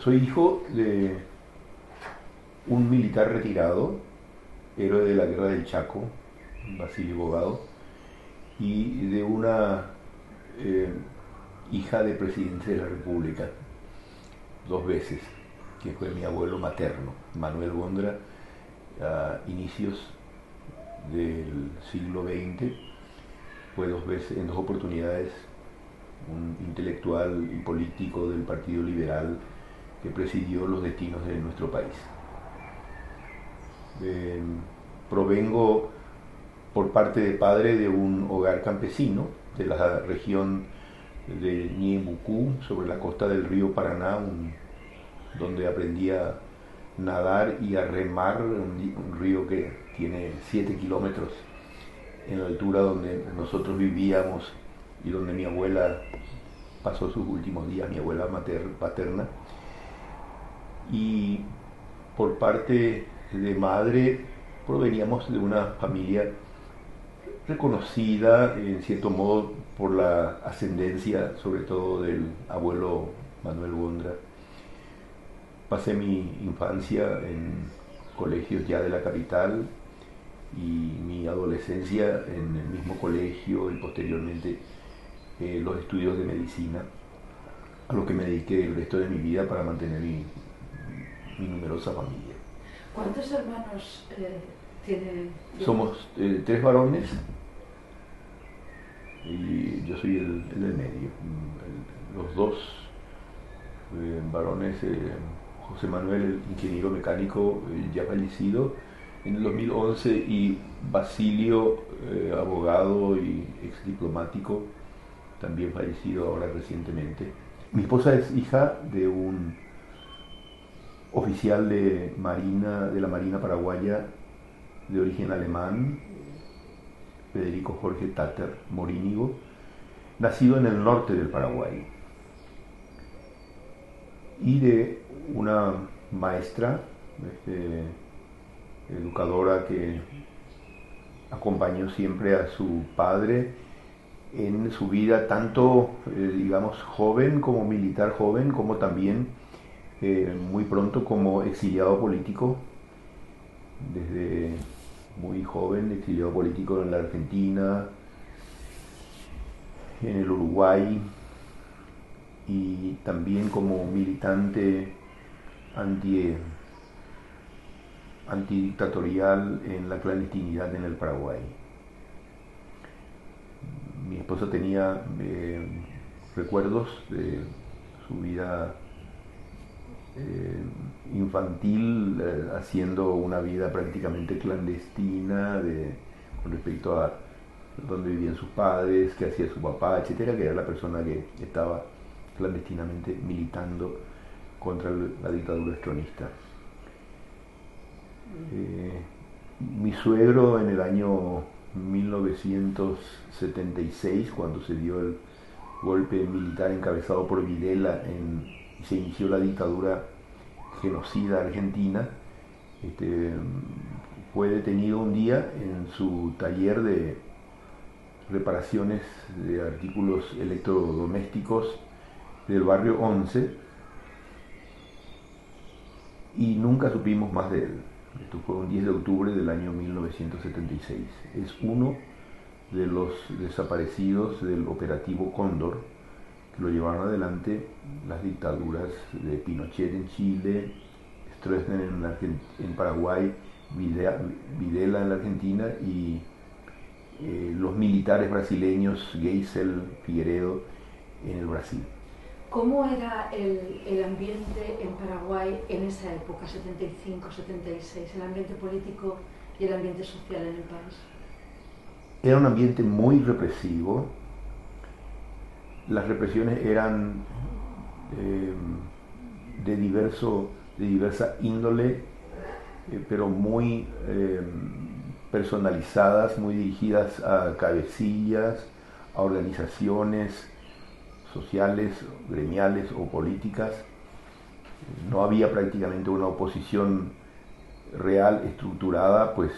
Soy hijo de un militar retirado, héroe de la guerra del Chaco, Basilio Bogado, y de una eh, hija de presidente de la República, dos veces, que fue mi abuelo materno, Manuel Gondra, a inicios del siglo XX. Fue dos veces, en dos oportunidades, un intelectual y político del Partido Liberal que presidió los destinos de nuestro país. Eh, Provengo por parte de padre de un hogar campesino de la región de Ñeembucú, sobre la costa del río Paraná, donde aprendí a nadar y a remar, un río que tiene 7 kilómetros en la altura donde nosotros vivíamos y donde mi abuela pasó sus últimos días, mi abuela paterna. Y por parte de madre proveníamos de una familia reconocida en cierto modo por la ascendencia, sobre todo del abuelo Manuel Gondra. Pasé mi infancia en colegios ya de la capital y mi adolescencia en el mismo colegio y posteriormente los estudios de medicina, a lo que me dediqué el resto de mi vida para mantener mi numerosa familia. ¿Cuántos hermanos tiene? Somos tres varones y yo soy el del medio. Los dos varones, José Manuel, el ingeniero mecánico, ya fallecido en el 2011, y Basilio, abogado y ex diplomático, también fallecido ahora recientemente. Mi esposa es hija de un oficial de marina, de la Marina Paraguaya, de origen alemán, Federico Jorge Tatter Morínigo, nacido en el norte del Paraguay, y de una maestra, educadora, que acompañó siempre a su padre en su vida, tanto digamos joven como militar joven, como también muy pronto como exiliado político, desde muy joven, exiliado político en la Argentina, en el Uruguay, y también como militante antidictatorial en la clandestinidad en el Paraguay. Mi esposa tenía recuerdos de su vida infantil, haciendo una vida prácticamente clandestina con respecto a dónde vivían sus padres, qué hacía su papá, etcétera, que era la persona que estaba clandestinamente militando contra la dictadura estronista. Mi suegro, en el año 1976, cuando se dio el golpe militar encabezado por Videla y se inició la dictadura genocida argentina, fue detenido un día en su taller de reparaciones de artículos electrodomésticos del barrio 11, y nunca supimos más de él. Esto fue un 10 de octubre del año 1976. Es uno de los desaparecidos del operativo Cóndor, que lo llevaron adelante las dictaduras de Pinochet en Chile, Stroessner en Paraguay, Videla en la Argentina, y los militares brasileños Geisel, Figueiredo en el Brasil. ¿Cómo era el ambiente en Paraguay en esa época, 75, 76, el ambiente político y el ambiente social en el país? Era un ambiente muy represivo. Las represiones eran de diversa índole, pero muy personalizadas, muy dirigidas a cabecillas, a organizaciones sociales, gremiales o políticas. No había prácticamente una oposición real, estructurada, pues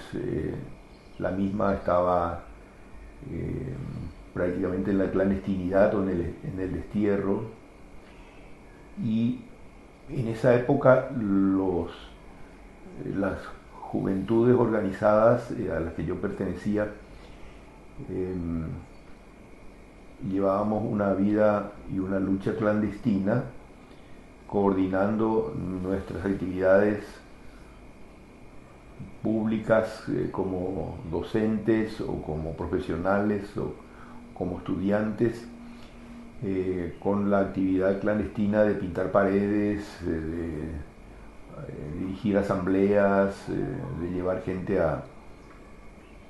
la misma estaba prácticamente en la clandestinidad o en el destierro, y En esa época las juventudes organizadas a las que yo pertenecía llevábamos una vida y una lucha clandestina, coordinando nuestras actividades públicas como docentes o como profesionales o como estudiantes, con la actividad clandestina de pintar paredes, de dirigir asambleas, de llevar gente a,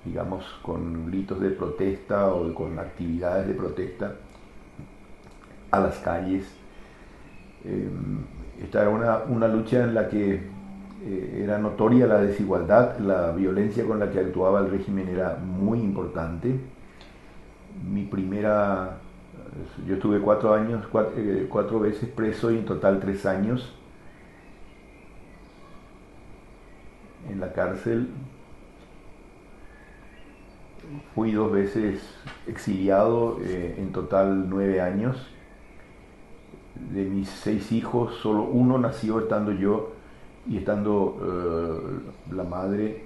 digamos, con gritos de protesta o con actividades de protesta a las calles. Esta era una lucha en la que era notoria la desigualdad, la violencia con la que actuaba el régimen era muy importante. Yo estuve 4 años, 4 veces preso y en total 3 años en la cárcel. Fui 2 veces exiliado, en total 9 años. De mis 6 hijos, solo uno nació estando yo y estando la madre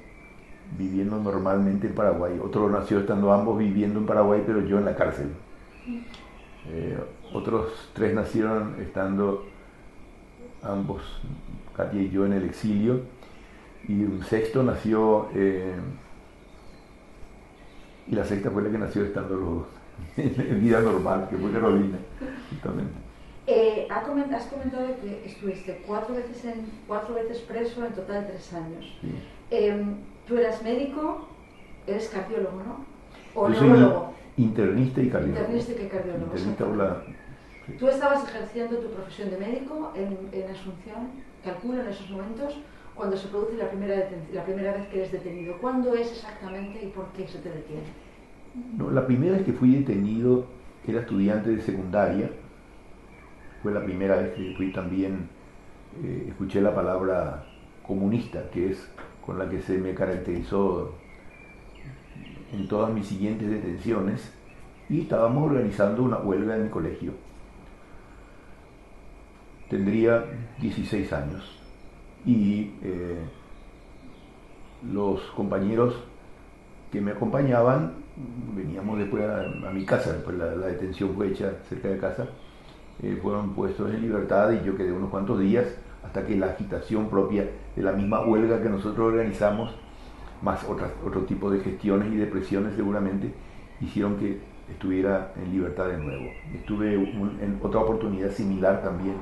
viviendo normalmente en Paraguay. Otro nació estando ambos viviendo en Paraguay, pero yo en la cárcel. Otros 3 nacieron estando ambos, Katia y yo, en el exilio. Y un sexto nació, y la sexta fue la que nació estando los dos en vida normal, que fue Carolina, justamente. Has comentado que estuviste 4 veces preso, en total 3 años. Sí. Tú eras médico, eres cardiólogo, ¿no? ¿O yo neurólogo? Soy internista y cardiólogo. Internista y cardiólogo. Internista sí. ¿Tú estabas ejerciendo tu profesión de médico en Asunción, calculo, en esos momentos, cuando se produce la primera vez que eres detenido? ¿Cuándo es exactamente y por qué se te detiene? No, la primera vez que fui detenido era estudiante de secundaria. Fue la primera vez que fui también, escuché la palabra comunista, que es con la que se me caracterizó en todas mis siguientes detenciones, y estábamos organizando una huelga en mi colegio. Tendría 16 años y los compañeros que me acompañaban, veníamos después a mi casa, después la detención fue hecha cerca de casa, fueron puestos en libertad y yo quedé unos cuantos días hasta que la agitación propia de la misma huelga que nosotros organizamos, más otro tipo de gestiones y de presiones seguramente, hicieron que estuviera en libertad de nuevo. Estuve en otra oportunidad similar también,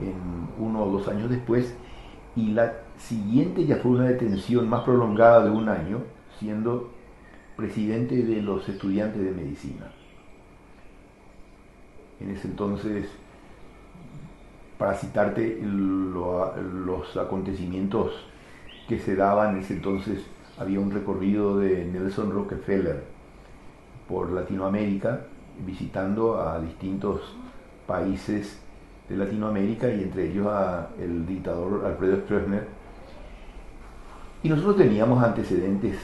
en 1 o 2 años después, y la siguiente ya fue una detención más prolongada de 1 año, siendo presidente de los estudiantes de medicina. En ese entonces, para citarte los acontecimientos que se daban, en ese entonces había un recorrido de Nelson Rockefeller por Latinoamérica, visitando a distintos países de Latinoamérica y entre ellos el dictador Alfredo Stroessner. Y nosotros teníamos antecedentes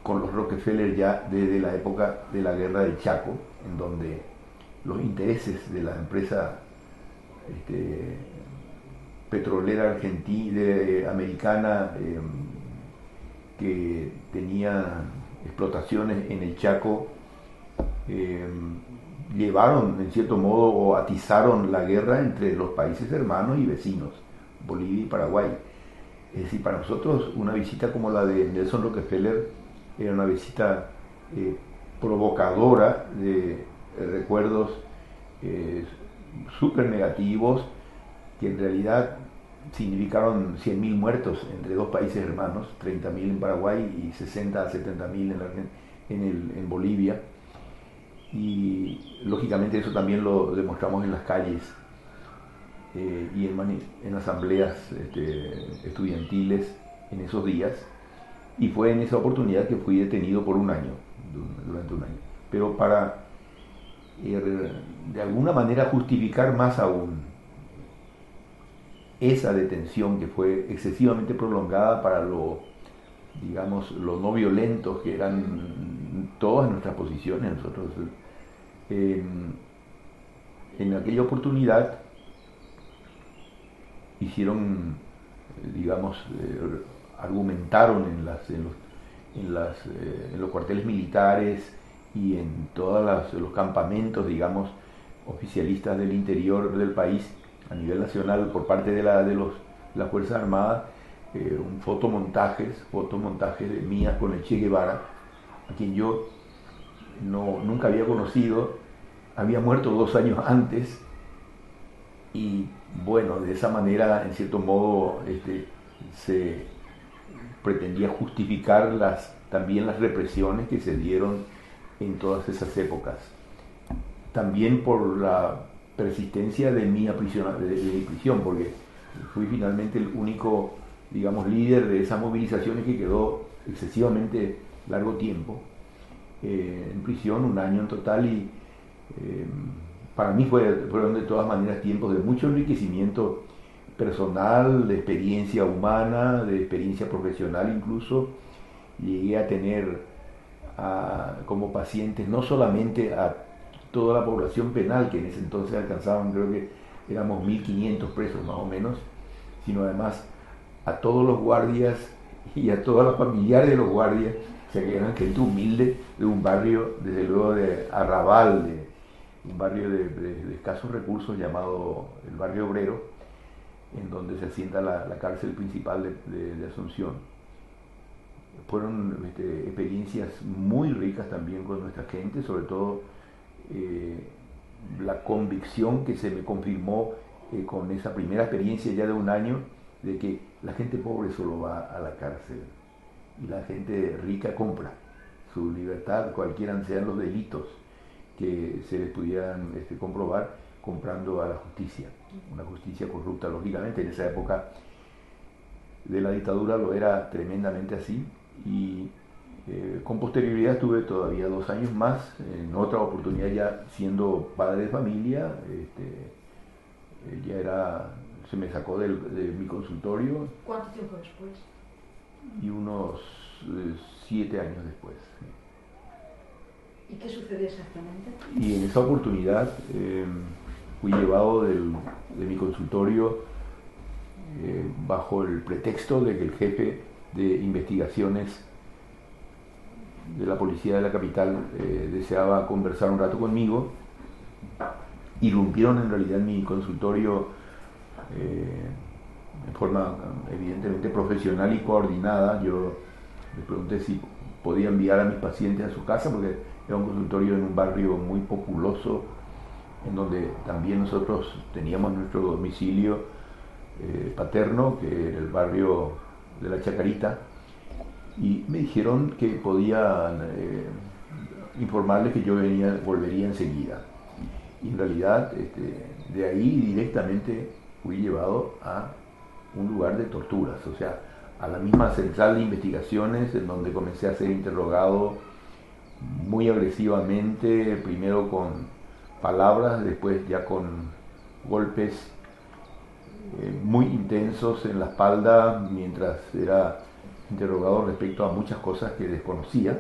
con los Rockefeller ya desde la época de la Guerra del Chaco, en donde los intereses de la empresa petrolera americana, que tenía explotaciones en el Chaco, llevaron en cierto modo o atizaron la guerra entre los países hermanos y vecinos, Bolivia y Paraguay. Es decir, para nosotros una visita como la de Nelson Rockefeller era una visita provocadora de recuerdos súper negativos, que en realidad significaron 100.000 muertos entre 2 países hermanos, 30.000 en Paraguay y 60 a 70.000 en Bolivia. Y lógicamente eso también lo demostramos en las calles y en asambleas estudiantiles en esos días. Y fue en esa oportunidad que fui detenido por 1 año, durante 1 año. Pero para de alguna manera justificar más aún esa detención, que fue excesivamente prolongada para lo no violentos que eran todas nuestras posiciones. Nosotros en aquella oportunidad hicieron, digamos, argumentaron en los cuarteles militares y en todos los campamentos, digamos, oficialistas del interior del país a nivel nacional por parte de las Fuerzas Armadas, fotomontajes de mías con el Che Guevara, a quien yo nunca había conocido, había muerto 2 años antes, y bueno, de esa manera, en cierto modo, se pretendía justificar también las represiones que se dieron en todas esas épocas. También por la persistencia de mi prisión, porque fui finalmente el único, digamos, líder de esas movilizaciones que quedó excesivamente largo tiempo en prisión, 1 año en total, y para mí fueron de todas maneras tiempos de mucho enriquecimiento personal, de experiencia humana, de experiencia profesional incluso. Llegué a tener como pacientes no solamente a toda la población penal, que en ese entonces alcanzaban, creo que éramos 1.500 presos más o menos, sino además a todos los guardias y a todas las familiares de los guardias, o sea que eran gente humilde de un barrio, desde luego de Arrabal, un barrio de escasos recursos llamado el Barrio Obrero, en donde se asienta la cárcel principal de Asunción. Fueron experiencias muy ricas también con nuestra gente, sobre todo la convicción que se me confirmó con esa primera experiencia ya de 1 año, de que la gente pobre solo va a la cárcel y la gente rica compra su libertad, cualquiera sean los delitos que se les pudieran comprobar, comprando a la justicia, una justicia corrupta, lógicamente. En esa época de la dictadura lo era tremendamente así, y con posterioridad tuve todavía 2 años más, en otra oportunidad ya siendo padre de familia, se me sacó de mi consultorio. ¿Cuánto tiempo después? Y unos 7 años después. ¿Y qué sucedió exactamente? Y en esa oportunidad fui llevado de mi consultorio bajo el pretexto de que el jefe de investigaciones de la policía de la capital deseaba conversar un rato conmigo. Irrumpieron en realidad en mi consultorio de forma evidentemente profesional y coordinada. Yo les pregunté si podía enviar a mis pacientes a su casa, porque era un consultorio en un barrio muy populoso, en donde también nosotros teníamos nuestro domicilio paterno, que era el barrio de la Chacarita, y me dijeron que podía informarles que yo volvería enseguida. Y en realidad de ahí directamente fui llevado a un lugar de torturas, o sea, a la misma central de investigaciones, en donde comencé a ser interrogado muy agresivamente, primero con palabras, después ya con golpes muy intensos en la espalda, mientras era interrogado respecto a muchas cosas que desconocía.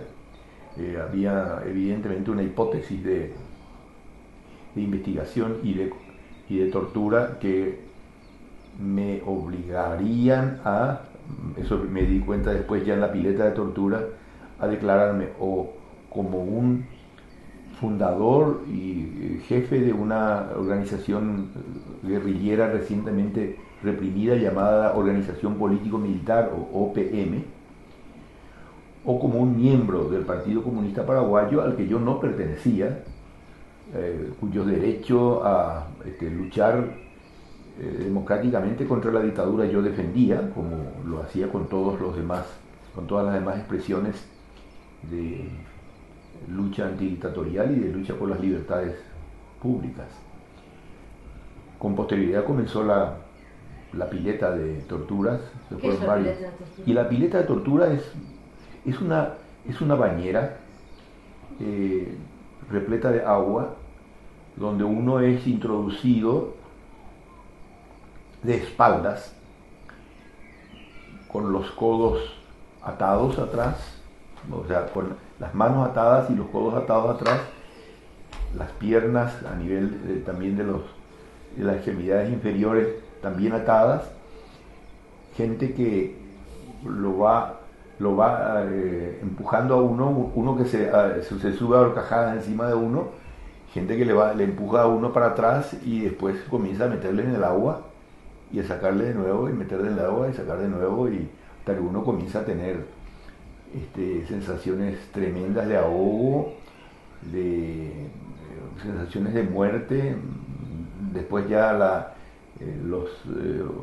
Había evidentemente una hipótesis de investigación y de tortura que me obligarían eso me di cuenta después ya en la pileta de tortura, a declararme o como un fundador y jefe de una organización guerrillera recientemente reprimida llamada Organización Político-Militar, o OPM, o como un miembro del Partido Comunista Paraguayo al que yo no pertenecía, cuyo derecho a luchar democráticamente contra la dictadura yo defendía, como lo hacía con todas las demás expresiones de lucha antidictatorial y de lucha por las libertades públicas. Con posterioridad comenzó la pileta de torturas. ¿Qué es la pileta de tortura? Y la pileta de tortura es una bañera repleta de agua, donde uno es introducido de espaldas, con los codos atados atrás, o sea, con las manos atadas y los codos atados atrás, las piernas a nivel también de las extremidades inferiores también atadas, gente que lo va empujando a uno que se sube a horcajadas encima de uno, gente que le empuja a uno para atrás y después comienza a meterle en el agua y a sacarle de nuevo y meterle en el agua y sacar de nuevo, y hasta que uno comienza a tener sensaciones tremendas de ahogo, de sensaciones de muerte, después ya los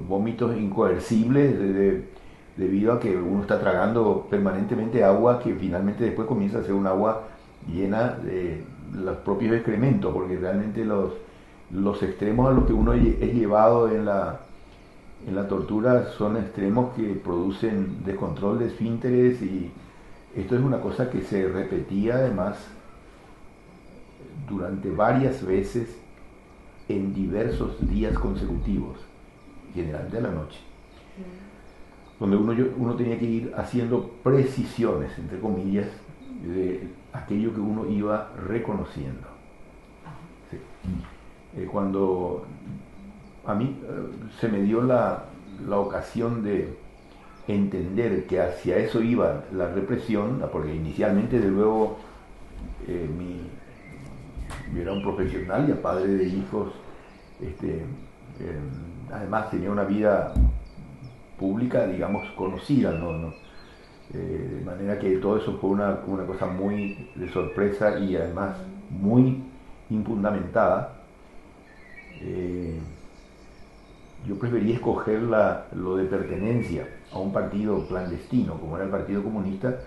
vómitos incoercibles debido a que uno está tragando permanentemente agua que finalmente después comienza a ser un agua llena de los propios excrementos, porque realmente los extremos a los que uno es llevado en la tortura son extremos que producen descontrol de esfínteres, y esto es una cosa que se repetía además durante varias veces en diversos días consecutivos, generalmente a la noche, donde uno tenía que ir haciendo precisiones, entre comillas, de aquello que uno iba reconociendo. Sí. Cuando a mí se me dio la ocasión de entender que hacia eso iba la represión, porque inicialmente, de luego, yo era un profesional, ya padre de hijos, además tenía una vida pública, digamos, conocida, ¿no? De manera que todo eso fue una cosa muy de sorpresa y además muy infundamentada. Yo preferí escoger lo de pertenencia a un partido clandestino, como era el Partido Comunista,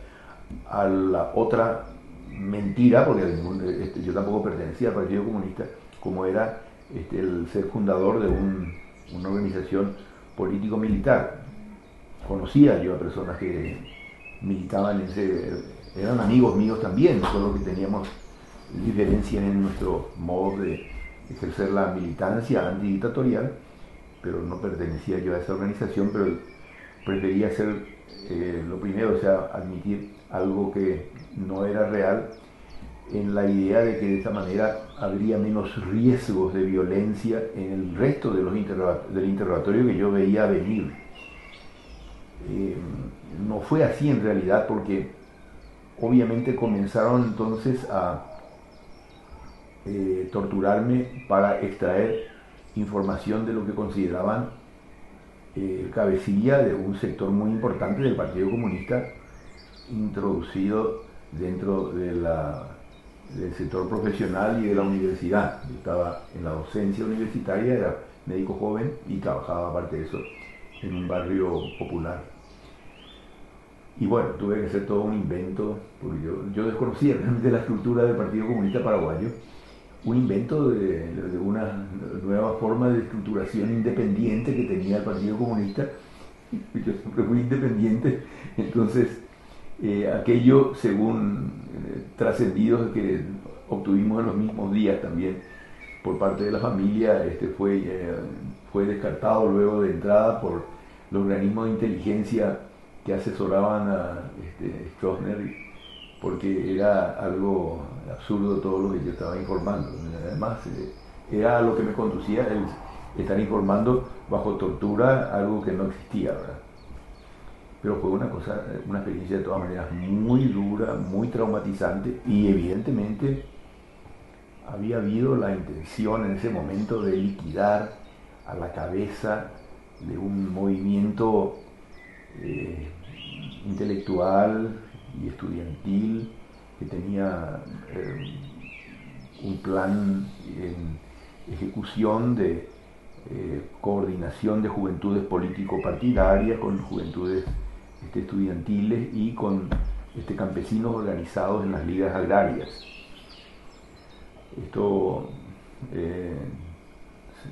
a la otra mentira, porque yo tampoco pertenecía al Partido Comunista, como era el ser fundador de una organización político-militar. Conocía yo a personas que militaban eran amigos míos también, solo que teníamos diferencias en nuestro modo de ejercer la militancia antidictatorial, pero no pertenecía yo a esa organización, pero prefería hacer lo primero, o sea, admitir algo que no era real, en la idea de que de esta manera habría menos riesgos de violencia en el resto de del interrogatorio que yo veía venir. No fue así en realidad, porque obviamente comenzaron entonces a torturarme para extraer información de lo que consideraban cabecilla de un sector muy importante del Partido Comunista, introducido dentro del sector profesional y de la universidad. Yo estaba en la docencia universitaria, era médico joven y trabajaba, aparte de eso, en un barrio popular. Y bueno, tuve que hacer todo un invento, porque yo desconocía realmente la estructura del Partido Comunista Paraguayo, un invento de una nueva forma de estructuración independiente que tenía el Partido Comunista. Yo siempre fui independiente, entonces aquello, según trascendidos que obtuvimos en los mismos días también por parte de la familia, fue descartado luego de entrada por los organismos de inteligencia que asesoraban a Stroessner, porque era algo absurdo todo lo que yo estaba informando. Además, era lo que me conducía el estar informando bajo tortura, algo que no existía, ¿verdad? Pero fue una experiencia de todas maneras muy dura, muy traumatizante, y evidentemente había habido la intención en ese momento de liquidar a la cabeza de un movimiento intelectual y estudiantil que tenía un plan en ejecución de coordinación de juventudes político-partidarias con juventudes estudiantiles y con campesinos organizados en las ligas agrarias. Esto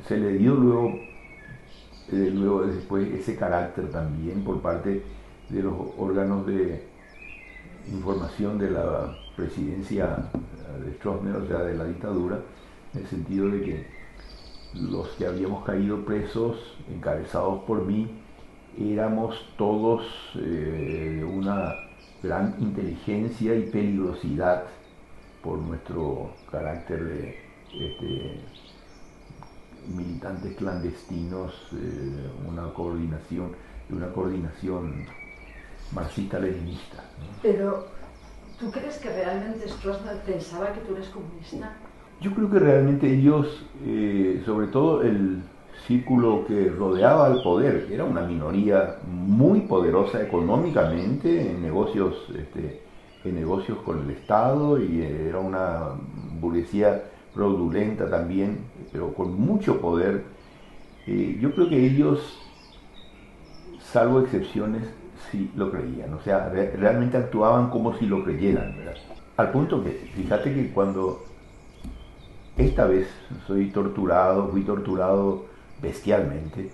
se le dio luego después ese carácter también por parte de los órganos de información de la presidencia de Stroessner, o sea, de la dictadura, en el sentido de que los que habíamos caído presos, encabezados por mí, éramos todos de una gran inteligencia y peligrosidad por nuestro carácter militantes clandestinos, una coordinación marxista-leninista, ¿no? Pero, ¿tú crees que realmente Stroessner pensaba que tú eres comunista? Yo creo que realmente ellos, sobre todo el círculo que rodeaba al poder, era una minoría muy poderosa económicamente en negocios con el Estado, y era una burguesía fraudulenta también, pero con mucho poder. Yo creo que ellos, salvo excepciones, sí lo creían, o sea, realmente actuaban como si lo creyeran, ¿verdad? Al punto que, fíjate que cuando esta vez fui torturado bestialmente,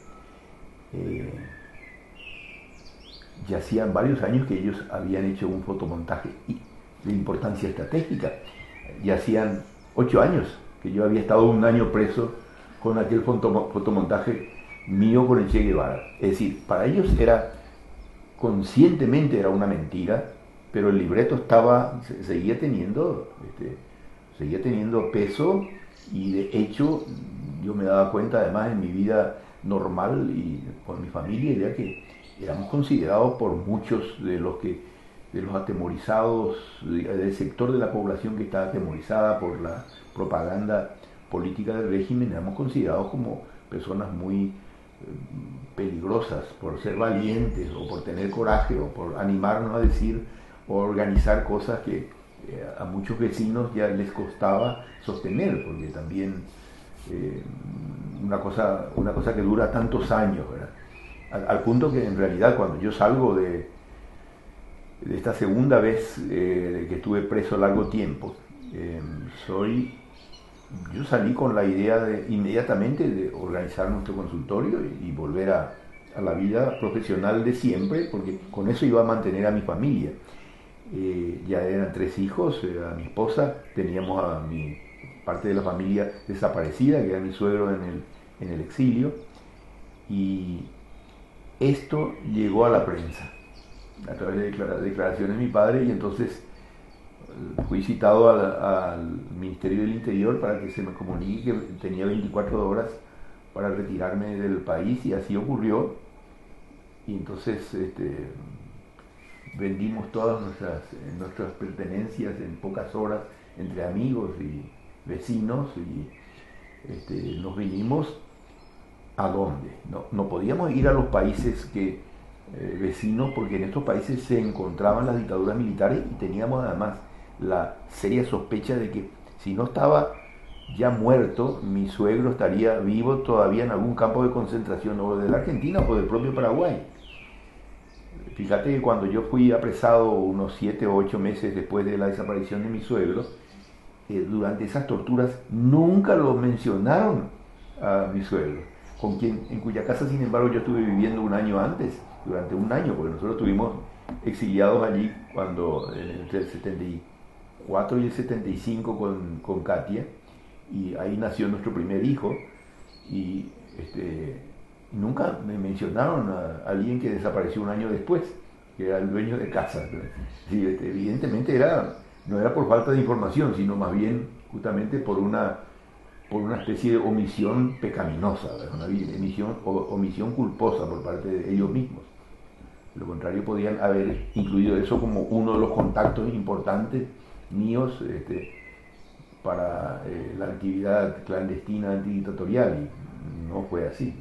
ya hacían varios años que ellos habían hecho un fotomontaje de importancia estratégica. Ya hacían 8 años que yo había estado un año preso con aquel fotomontaje mío con el Che Guevara. Es decir, para ellos conscientemente era una mentira, pero el libreto seguía teniendo peso, y de hecho yo me daba cuenta además en mi vida normal y con mi familia, ya que éramos considerados por muchos de los atemorizados, del sector de la población que estaba atemorizada por la propaganda política del régimen, éramos considerados como personas muy peligrosas por ser valientes o por tener coraje o por animarnos a decir o organizar cosas que a muchos vecinos ya les costaba sostener, porque también una cosa que dura tantos años, ¿verdad? Al punto que en realidad cuando yo salgo de esta segunda vez que estuve preso largo tiempo, yo salí con la idea inmediatamente de organizar nuestro consultorio y volver a la vida profesional de siempre, porque con eso iba a mantener a mi familia. Ya eran 3 hijos, a mi esposa, teníamos a mi parte de la familia desaparecida, que era mi suegro en el exilio, y esto llegó a la prensa a través de declaraciones de mi padre, y entonces fui citado al Ministerio del Interior para que se me comunique que tenía 24 horas para retirarme del país, y así ocurrió. Y entonces vendimos todas nuestras pertenencias en pocas horas entre amigos y vecinos, y nos vinimos. ¿A dónde? No podíamos ir a los países vecinos, porque en estos países se encontraban las dictaduras militares, y teníamos además la seria sospecha de que si no estaba ya muerto, mi suegro estaría vivo todavía en algún campo de concentración, o de la Argentina o del propio Paraguay. Fíjate que cuando yo fui apresado unos 7 o 8 meses después de la desaparición de mi suegro, durante esas torturas nunca lo mencionaron a mi suegro, en cuya casa, sin embargo, yo estuve viviendo un año antes, durante un año, porque nosotros estuvimos exiliados allí entre el 74 y el 75 con Katia, y ahí nació nuestro primer hijo, y nunca me mencionaron a alguien que desapareció un año después, que era el dueño de casa. Sí, evidentemente no era por falta de información, sino más bien justamente por una especie de omisión pecaminosa, una omisión culposa por parte de ellos mismos. De lo contrario, podían haber incluido eso como uno de los contactos importantes míos para la actividad clandestina antidictatorial, y no fue así.